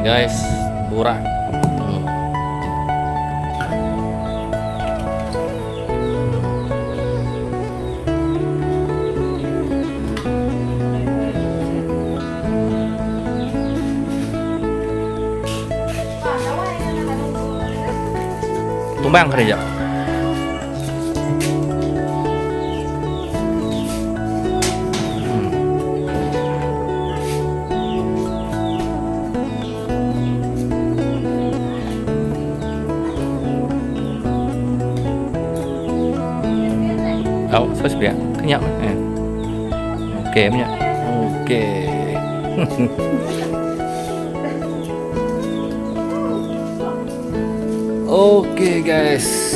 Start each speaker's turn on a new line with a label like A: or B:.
A: guys, kurang. Tumbang kerja. Đâu, sao sih ya? Kenyang. Oke, punya. Oke. Oke guys.